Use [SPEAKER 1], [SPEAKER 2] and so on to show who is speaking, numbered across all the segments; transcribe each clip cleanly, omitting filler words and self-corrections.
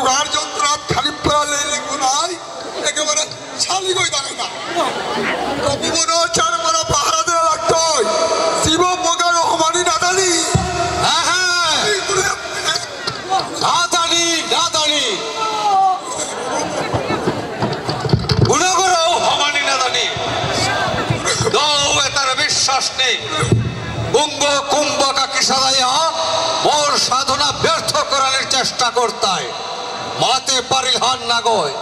[SPEAKER 1] পুরার যন্ত্রণা খালি পড়ালে লিখবো নাই একেবারে ছালি কই দাঁড়াই না কবুবন চার বড় পাহারা দেওয়া লাগতো শিব মগা রহমানি নাদানি
[SPEAKER 2] নাদানি নাদানি গুণগর হমানি নাদানি তার বিশ্বাস নেই কুম্ভ কুম্ভ কাকি সাজাইয়া মোর সাধনা ব্যর্থ করার চেষ্টা করতায় মাতে পারিল হান না গয়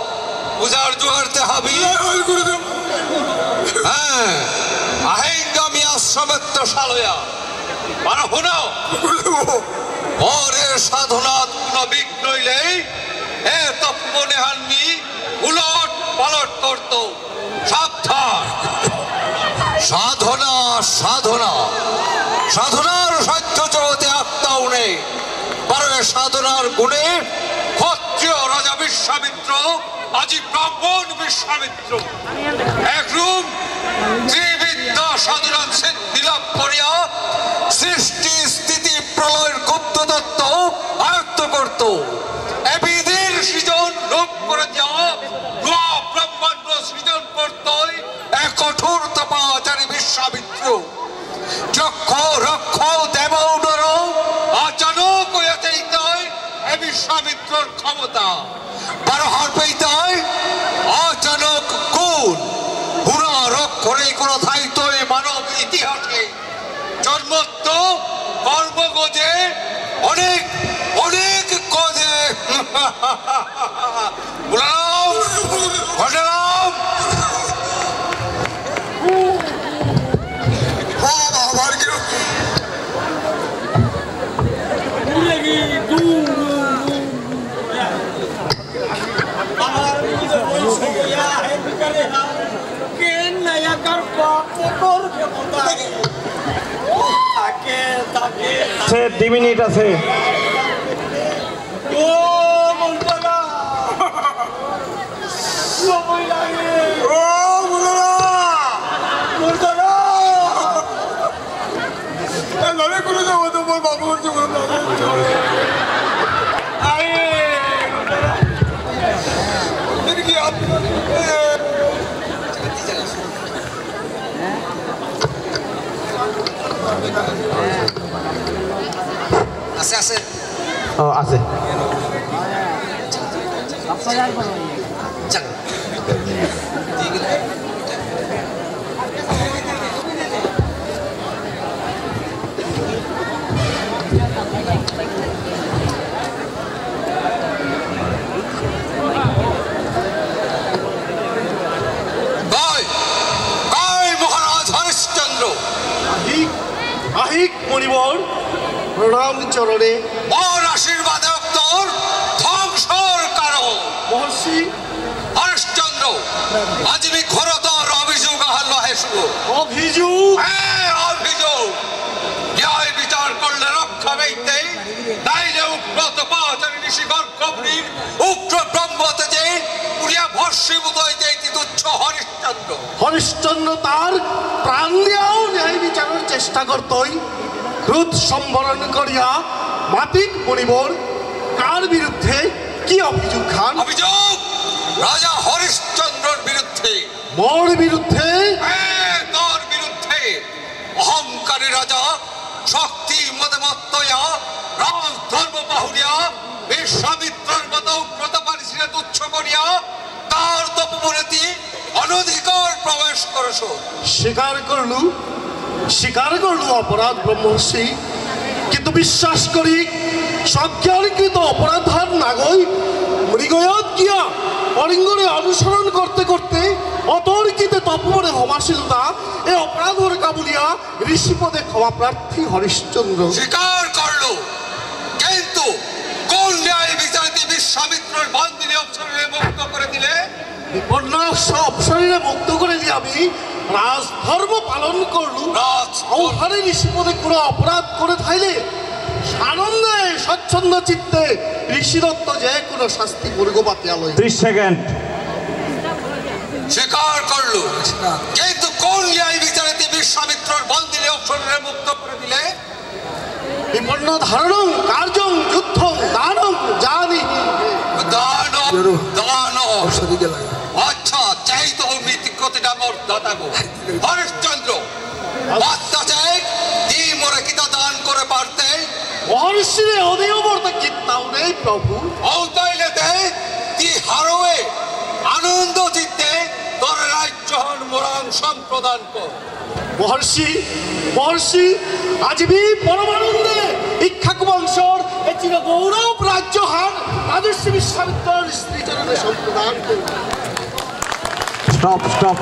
[SPEAKER 2] পূজার জোহারতে হাবি হ্যাঁ আহিঙ্গামি আশ্রমেত্র সালয়া মানে শুনো মোরের সাধনাত কোনো বিঘ্ন হইলেই এ তপমনে হাননি উলট পালট করত সাবধান সাধনা সাধনা সাধনার সাধ্য জগতে আত্মাও নেই পারে সাধনার গুণে ক্ষত্রিয় রাজা বিশ্বামিত্র আজি ব্রাহ্মণ বিশ্বামিত্র একরূপ ত্রিবিদ্যা সাধনা সিদ্ধি লাভ করিয়া সৃষ্টি স্থিতি প্রলয়ের গুপ্ত তত্ত্ব আয়ত্ত করত এবিধির সৃজন রূপ করে যাওয়া ব্রহ্মাণ্ড সৃজন করত এক কঠোর তপাচারী বিশ্বামিত্র যক্ষ রক্ষ দেব উদর আচানক হইয়াতেই তাই এ বিশ্বামিত্রর ক্ষমতা বারহার পেইতাই আচানক কোন পুরা রক্ষরে কোন ধাইত মানব ইতিহাসে জন্মত্ব কর্মগজে অনেক অনেক কজে বললাম ঘটলাম
[SPEAKER 3] দুই মিনিট আছে
[SPEAKER 2] আছে আছে
[SPEAKER 3] আছে
[SPEAKER 2] মহারাজ হরিশ্চন্দ্র
[SPEAKER 3] আহিক মণিবর প্রণাম চরণে
[SPEAKER 2] মোর আশীর্বাদে তোর ধ্বংসর কারণ
[SPEAKER 3] মহর্ষি
[SPEAKER 2] হরিশ্চন্দ্র আজমি ঘোরতর অভিযোগ আহল হেসু
[SPEAKER 3] অভিযোগ
[SPEAKER 2] হ্যাঁ অভিযোগ ন্যায় বিচার করলে রক্ষা পেতে তাইলে উগ্রত পাচারী ঋষিগর কবরীর উগ্র ব্রহ্মতে যে পুরিয়া ভস্মীভূত হইতে তুচ্ছ হরিশ্চন্দ্র
[SPEAKER 3] হরিশ্চন্দ্র তার প্রাণ দিয়াও ন্যায় বিচারের চেষ্টা করতই ক্রোধ সম্বরণ করিয়া মাতিক মণিবর কার বিরুদ্ধে কি অভিযোগ খান
[SPEAKER 2] অভিযোগ রাজা হরিশ্চন্দ্রর বিরুদ্ধে
[SPEAKER 3] মোর বিরুদ্ধে
[SPEAKER 2] তোর বিরুদ্ধে অহংকারী রাজা শক্তি মদমত্তয়া রাজ ধর্ম বাহুরিয়া বিশ্বামিত্রর মতো প্রতাপারিসিরে তুচ্ছ করিয়া তার তপমূর্তি অনধিকার প্রবেশ করছ
[SPEAKER 3] স্বীকার করলু অপরাধ ব্রহ্মর্ষি কিন্তু বিশ্বাস করি সজ্ঞানকৃত অপরাধার নাগই মৃগয়াত গিয়া অলিঙ্গনে অনুসরণ করতে করতে অতর্কিতে তপমরে হমাশীলতা এ অপরাধর কাবুলিয়া ঋষিপদে ক্ষমা প্রার্থী হরিশ্চন্দ্র
[SPEAKER 2] স্বীকার করলো কিন্তু কোন ন্যায় বিচারটি বিশ্বামিত্রর বন্দিনী অপসরে মুক্ত করে দিলে
[SPEAKER 3] অপসরে মুক্ত করে দিয়ে আমি রাজধর্ম পালন করলু আহ্বানে ঋষিপদে কোনো অপরাধ করে থাইলে আনন্দে স্বচ্ছন্দ চিত্তে ঋষিদত্ত যে কোনো শাস্তি মুরগপাতে আলোয়
[SPEAKER 4] 30 সেকেন্ড
[SPEAKER 2] স্বীকার করলো কিন্তু কোন ন্যায় বিচারটি বিশ্বামিত্রর বন্দিনী অপসরে মুক্ত করে দিলে
[SPEAKER 3] বিপন্ন ধারণং কার্যং যুদ্ধং দানং জানি
[SPEAKER 2] দা দান আচ্ছা চাই তো মৃত্যুকতিটা মোর দাতাগো হরিশ্চন্দ্র বার্তা চাই কি মোরে কিতা দান করে পারতে
[SPEAKER 3] মহর্ষিরে ওদেও বর্তা কিত্তাও নেই প্রভু
[SPEAKER 2] তাইলে দে কি হারোয়ে আনন্দ চিত্তে তোর রাজ্য হন মোরাং সম্প্রদান কর
[SPEAKER 3] মহর্ষি আজীবী পরমানন্দে ইক্ষাকু বংশর এ চির গৌরব রাজ্য হান রাজর্ষি বিশ্বামিত্র স্ত্রী চরণে সম্প্রদান করুন।
[SPEAKER 4] স্টপ